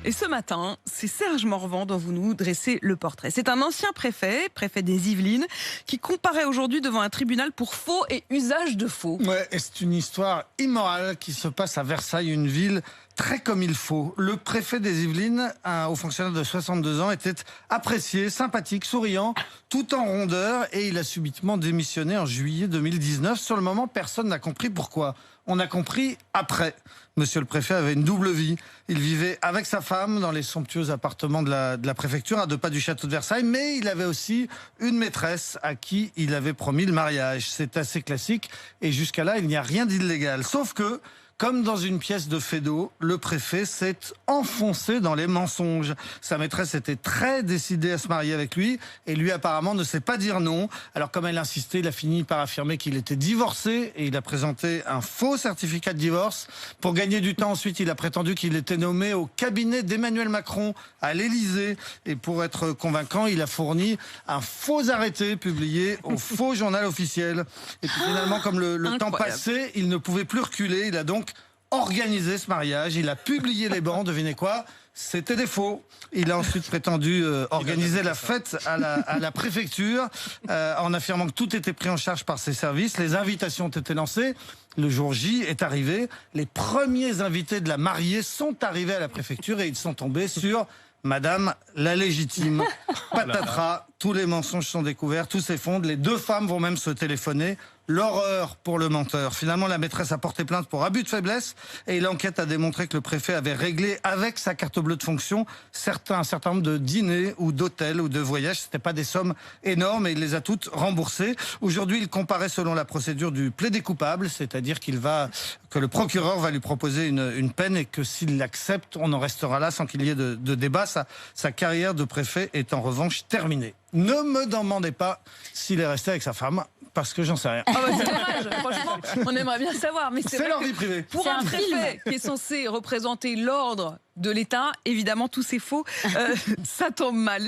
Et ce matin, c'est Serge Morvan dont vous nous dressez le portrait. C'est un ancien préfet des Yvelines, qui comparaît aujourd'hui devant un tribunal pour faux et usage de faux. Ouais, et c'est une histoire immorale qui se passe à Versailles, une ville très comme il faut. Le préfet des Yvelines, un haut fonctionnaire de 62 ans, était apprécié, sympathique, souriant, tout en rondeur, et il a subitement démissionné en juillet 2019. Sur le moment, personne n'a compris pourquoi. On a compris après. Monsieur le préfet avait une double vie. Il vivait avec sa femme dans les somptueux appartements de la préfecture, à 2 pas du château de Versailles, mais il avait aussi une maîtresse à qui il avait promis le mariage. C'est assez classique, et jusqu'à là, il n'y a rien d'illégal. Sauf que, comme dans une pièce de Feydeau, le préfet s'est enfoncé dans les mensonges. Sa maîtresse était très décidée à se marier avec lui, et lui apparemment ne sait pas dire non. Alors comme elle insistait, il a fini par affirmer qu'il était divorcé, et il a présenté un faux certificat de divorce. Pour gagner du temps, ensuite, il a prétendu qu'il était nommé au cabinet d'Emmanuel Macron à l'Élysée. Et pour être convaincant, il a fourni un faux arrêté publié au faux journal officiel. Et puis finalement, comme le temps passait, il ne pouvait plus reculer. Il a donc organisé ce mariage, il a publié les bancs, devinez quoi? C'était des faux. Il a ensuite prétendu organiser la fête à la préfecture en affirmant que tout était pris en charge par ses services. Les invitations ont été lancées. Le jour J est arrivé. Les premiers invités de la mariée sont arrivés à la préfecture et ils sont tombés sur Madame la légitime. Patatras, tous les mensonges sont découverts, tout s'effondre. Les 2 femmes vont même se téléphoner. L'horreur pour le menteur. Finalement, la maîtresse a porté plainte pour abus de faiblesse et l'enquête a démontré que le préfet avait réglé avec sa carte bleue de fonction un certain nombre de dîners ou d'hôtels ou de voyages. C'était pas des sommes énormes et il les a toutes remboursées. Aujourd'hui, il comparaît selon la procédure du plaidé coupable, c'est-à-dire que le procureur va lui proposer une peine et que s'il l'accepte, on en restera là sans qu'il y ait de débat. Sa carrière de préfet est en revanche terminée. Ne me demandez pas s'il est resté avec sa femme, parce que j'en sais rien. Ah bah c'est dommage, franchement, on aimerait bien savoir. Mais c'est leur vie privée. Pour un préfet qui est censé représenter l'ordre de l'État, évidemment, tout c'est faux, ça tombe mal.